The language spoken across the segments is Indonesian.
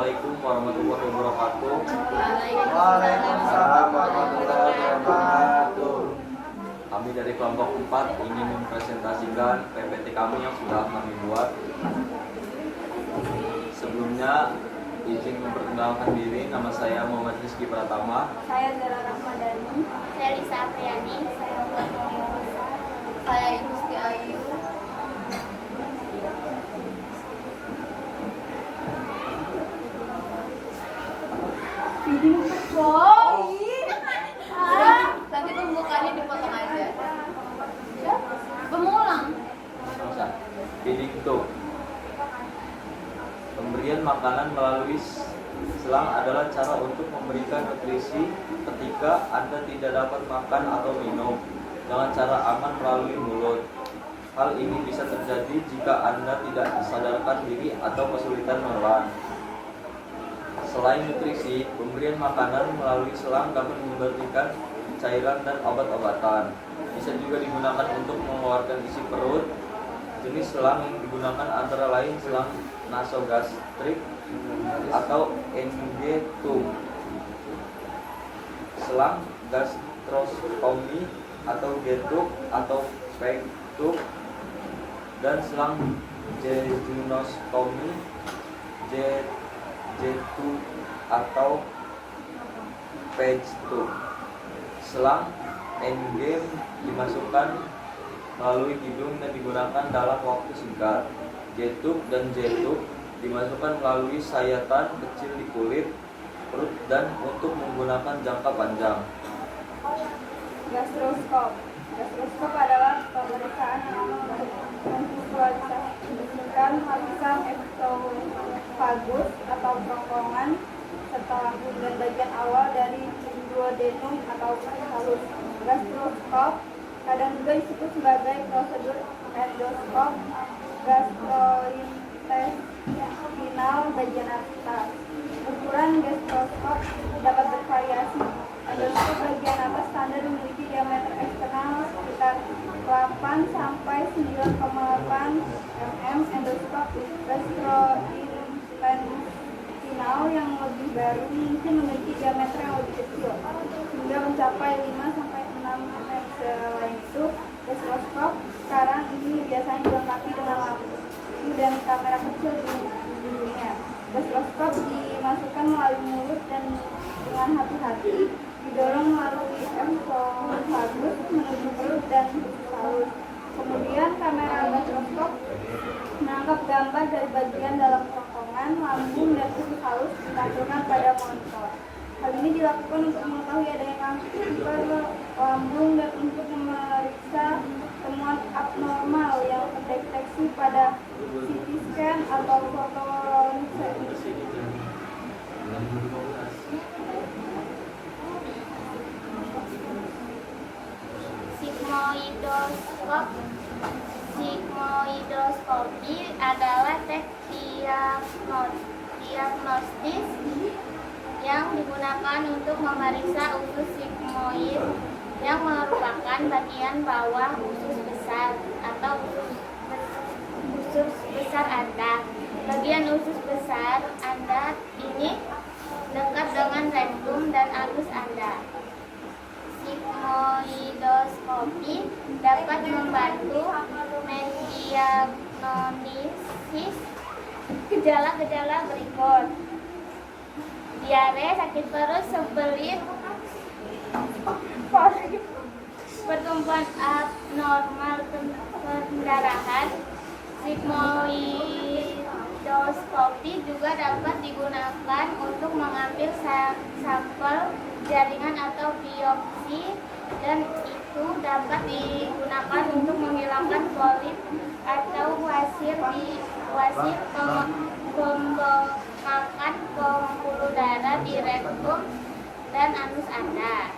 Assalamualaikum warahmatullahi wabarakatuh. Waalaikumsalam warahmatullahi wabarakatuh. Kami dari kelompok 4 ingin mempresentasikan PPT kami yang sudah kami buat. Sebelumnya izin memperkenalkan diri, nama saya Muhammad Rizky Pratama. Saya Zara Rahmadani. Saya Lisa Apriani. Saya Igusti Ayu. Video Nanti pembukaannya dipotong aja. Pemulang. Masa? Feeding tube. Pemberian makanan melalui selang adalah cara untuk memberikan nutrisi ketika Anda tidak dapat makan atau minum dengan cara aman melalui mulut. Hal ini bisa terjadi jika Anda tidak sadarkan diri atau kesulitan menelan. Selain nutrisi, pemberian makanan melalui selang dapat memberikan cairan dan obat-obatan. Bisa juga digunakan untuk mengeluarkan isi perut. Jenis selang yang digunakan antara lain selang nasogastrik atau NG tube, selang gastrostomi atau G-tube atau PEG-tube, dan selang jejunostomi J-tube atau PEG-tube. Selang NG dimasukkan melalui hidung dan digunakan dalam waktu singkat. G-tube dan J-tube dimasukkan melalui sayatan kecil di kulit perut dan untuk menggunakan jangka panjang. Gastroskop. Gastroskop adalah pemeriksaan yang untuk memvisualisasikan lapisan eksofagus atau kerongkongan serta lambung dan bagian awal dari duodenum atau halus. Gastroskop kadang juga disebut sebagai prosedur endoskop gastrointestinal bagian atas. Ukuran gastroskop dapat bervariasi. Endoskop bagian atas standar memiliki diameter eksternal sekitar 8 sampai 9,8 mm. Endoskop gastrointestinal yang lebih baru mungkin memiliki diameter yang lebih kecil hingga mencapai 5 sampai 6 mm. Selain itu, gastroskop sekarang ini biasanya dilengkapi dengan lampu dan kamera kecil di dunia. Gastroskop dimasukkan melalui mulut dan dengan hati-hati didorong melalui esophagus menuju perut dan halus. Kemudian kamera gastroskop menangkap gambar dari bagian dalam kerongkongan, lambung, dan usus halus ditampilkan pada monitor. Hal ini dilakukan untuk mengetahui adanya kanker lambung dan untuk memeriksa temuan abnormal yang terdeteksi pada CT scan atau foto ronsen. Sigmoidoskopi adalah teknik diagnostis yang digunakan untuk memeriksa usus sigmoid yang merupakan bagian bawah usus besar atau usus besar Anda. Bagian usus besar Anda ini dekat dengan rektum dan anus Anda. Sigmoidoskopi dapat membantu mendiagnosis gejala-gejala berikut: diare, sakit perut, sembelit, pertumbuhan abnormal pendarahan. Sigmoidoskopi juga dapat digunakan untuk mengambil sampel jaringan atau biopsi, dan itu dapat digunakan untuk menghilangkan polip atau wasir pembengkakan pembuluh darah di rektum dan anus Anda.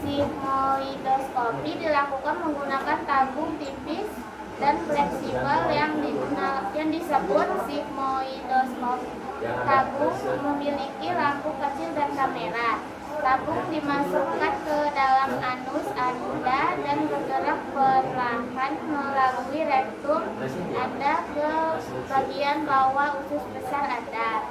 Sigmoidoskopi dilakukan menggunakan tabung tipis dan fleksibel yang disebut sigmoidoskop. Tabung memiliki lampu kecil dan kamera. Tabung dimasukkan ke dalam anus Anda dan bergerak perlahan melalui rektum Anda ke bagian bawah usus besar Anda.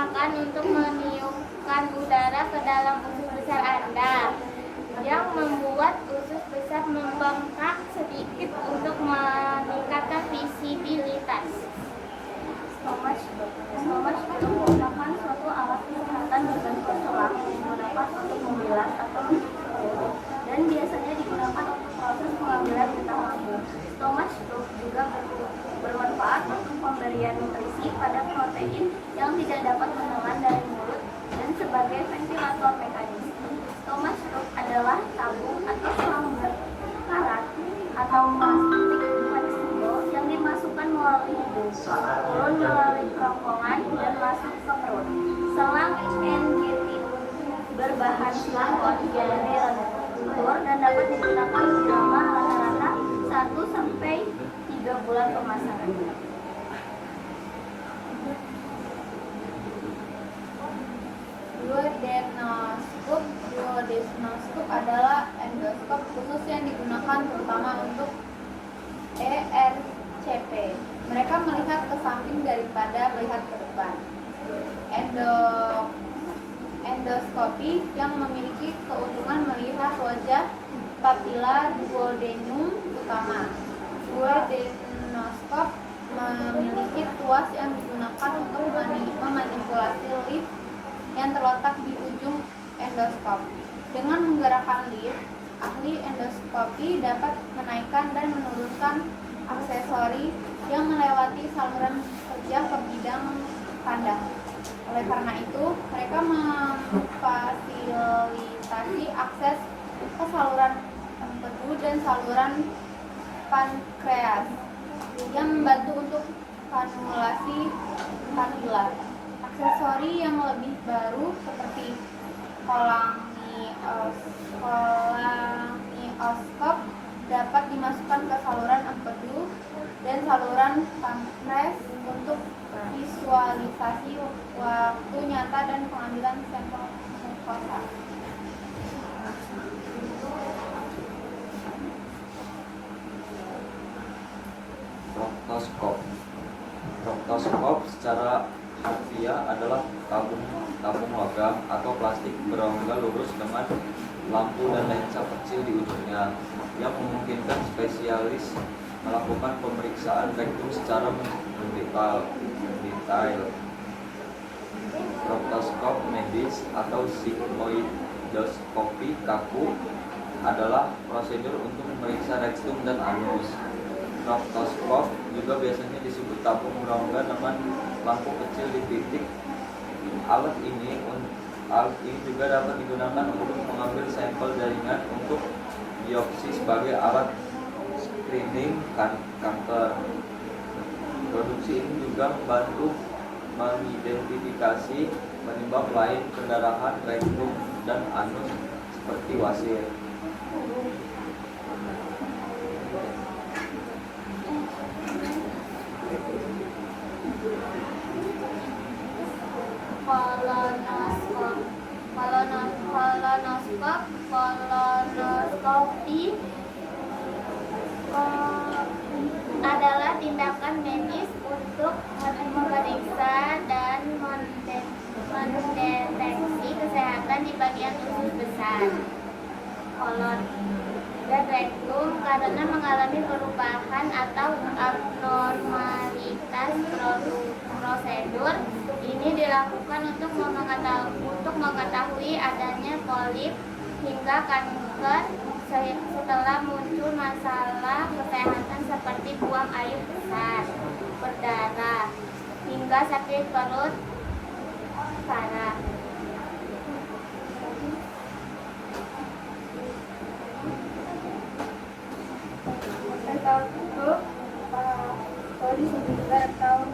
digunakan untuk meniupkan udara ke dalam usus besar Anda, yang membuat usus besar membengkak sedikit untuk meningkatkan visibilitas. Stomatoscope merupakan suatu alat kesehatan berbentuk selang yang digunakan untuk membilas atau menutup perut dan biasanya digunakan untuk proses pengambilan getah lambung. Stomatoscope juga bermanfaat untuk pemberian nutrisi pada protein yang tidak dapat menelan dari mulut dan sebagai ventilator mekanis. Stomatoscope adalah tabung atau selang berkarat atau plastik fleksibel yang dimasukkan melalui hidung, turun melalui kerongkongan dan masuk ke perut. Selang NGT berbahan silikon jadi lentur dan dapat digunakan selama rata-rata 1-3 bulan pemasangan. Duodenoscope adalah endoskop khusus yang digunakan terutama untuk ERCP. Mereka melihat ke samping daripada melihat ke depan. Endoskopi yang memiliki keuntungan melihat wajah papila duodenum utama. Duodenoskop memiliki tuas yang digunakan untuk memanipulasi lift yang terletak di ujung endoskop. Dengan menggerakkan lift, ahli endoskopi dapat menaikkan dan menurunkan aksesori yang melewati saluran kerja ke bidang kandang. Oleh karena itu, mereka memfasilitasi akses ke saluran empedu dan saluran pankreas yang membantu untuk kanulasi papila. Aksesori yang lebih baru seperti kolangioskop dapat dimasukkan ke saluran empedu dan saluran pankreas untuk visualisasi waktu nyata dan pengambilan sampel mukosa. Proktoskop secara harfiah adalah tabung logam atau plastik berongga lurus dengan lampu dan lensa kecil di ujungnya yang memungkinkan spesialis melakukan pemeriksaan rektum secara mendetail. Proktoskop medis atau sigmoidoskopi kaku adalah prosedur untuk memeriksa rektum dan anus. Proktoskop juga biasanya disebut tabung berongga dengan lampu kecil di titik. Alat ini juga dapat digunakan untuk mengambil sampel jaringan untuk biopsi sebagai alat screening kanker. Produksi ini juga membantu mengidentifikasi penyebab lain pendarahan rektum dan anus seperti wasir. Kolonoskopi adalah tindakan medis untuk memeriksa dan mendeteksi kesehatan di bagian usus besar, kolon, dan rektum karena mengalami perubahan atau abnormalitas. Prosedur ini dilakukan untuk mengetahui adanya polip hingga kanker setelah muncul masalah kesehatan seperti buang air besar, berdarah, hingga sakit perut parah. Disebutkan atau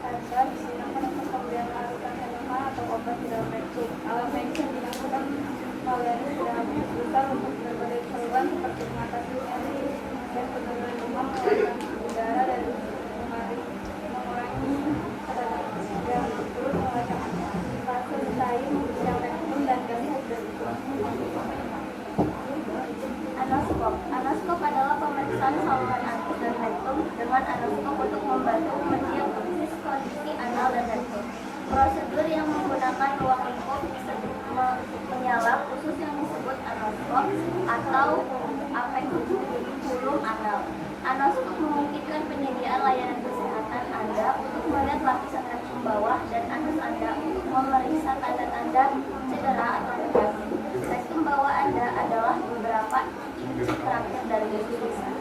anda digunakan untuk pemberian larutan enema atau obat di dalam rektum. Alat medis yang digunakan melayani sudah besar untuk berbagai keperluan seperti mengatasi nyeri dan penurunan demam, mengeluarkan udara dari mengurangi tekanan dan turun, mengatakan fase lain yang rektum dan gas Anoskop adalah pemeriksaan saluran anus dan rektum dengan anoskop untuk membantu mendiagnosis kondisi anal dan rektum. Prosedur yang menggunakan ruang lingkup menyala khusus yang disebut anoskop atau apexculum anal. Anoskop memungkinkan penyediaan layanan kesehatan Anda untuk melihat lapisan rektum bawah dan anus Anda untuk memeriksa tanda-tanda cedera atau penyakit. Rektum bawah Anda adalah beberapa inci terakhir dari tulisan.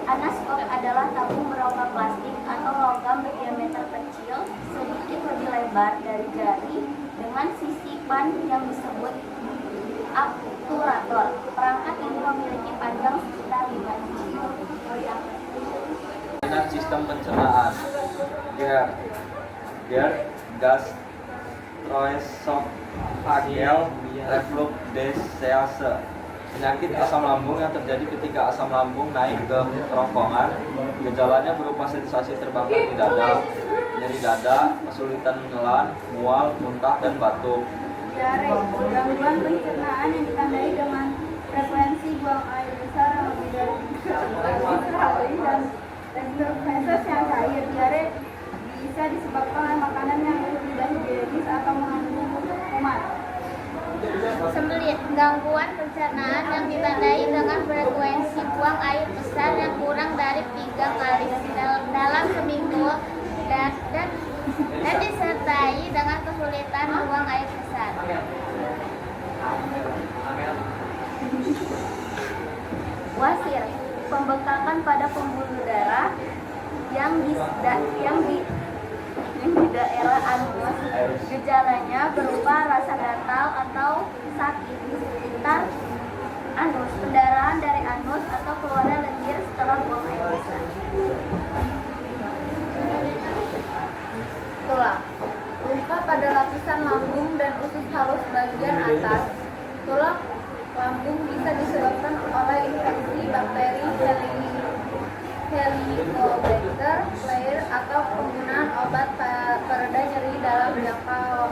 Anoskop adalah tabung berongga plastik atau logam berdiameter kecil sedikit lebih lebar dari jari dengan sisipan yang disebut obturator. Perangkat ini memiliki panjang sekitar 5 inci. Dengan sistem pencernaan GERD, gastroesophageal reflux disease, penyakit asam lambung yang terjadi ketika asam lambung naik ke kerongkongan. Gejalanya berupa sensasi terbakar di dada, nyeri dada, kesulitan menelan, mual, muntah, dan batuk. Diare, gangguan pencernaan yang ditandai dengan frekuensi buang air besar yang lebih dari 3 kali dan tekstur feses yang cair. Diare bisa disebabkan oleh makanan yang tidak higienis atau mengandung kuman. Sembelit, gangguan pencernaan yang ditandai dengan frekuensi buang air besar yang kurang dari 3 kali dalam seminggu dan disertai dengan kesulitan buang air besar. Wasir, pembengkakan pada pembuluh darah yang di daerah anus. Gejalanya berupa rasa gatal atau sakit di sekitar anus, pendarahan dari anus atau keluarnya lendir setelah buang air besar. Tulang. Luka pada lapisan lambung dan usus halus bagian atas. Tulang lambung bisa disebabkan oleh infeksi bakteri Helicobacter pylori atau penggunaan obat pereda nyeri dalam jangka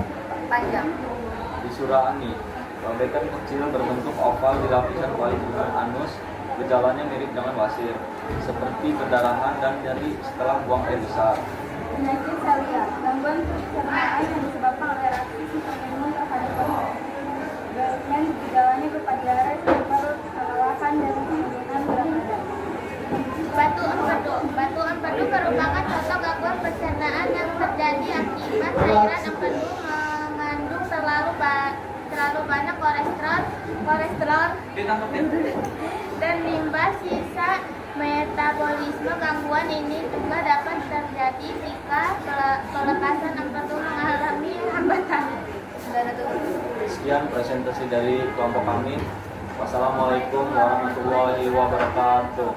panjang. Di Surani, rondekan kecil berbentuk oval di lapisan paling ujung anus. Gejalanya mirip dengan wasir, seperti pendarahan dan nyeri setelah buang air besar. Penyakit seliak, gangguan pencernaan yang disebabkan oleh reaksi sistem imun terhadap bagian gejalanya berupa diare, perut, kelelahan, dan penurunan berat badan. Batu empedu merupakan contoh gangguan pencernaan yang terjadi akibat cairan empedu mengandung terlalu banyak kolesterol dan limbah. Sisa metabolisme gangguan ini juga dapat terjadi jika pelekasan empedu mengalami hambatan. Sekian presentasi dari kelompok kami. Wassalamualaikum warahmatullahi wabarakatuh.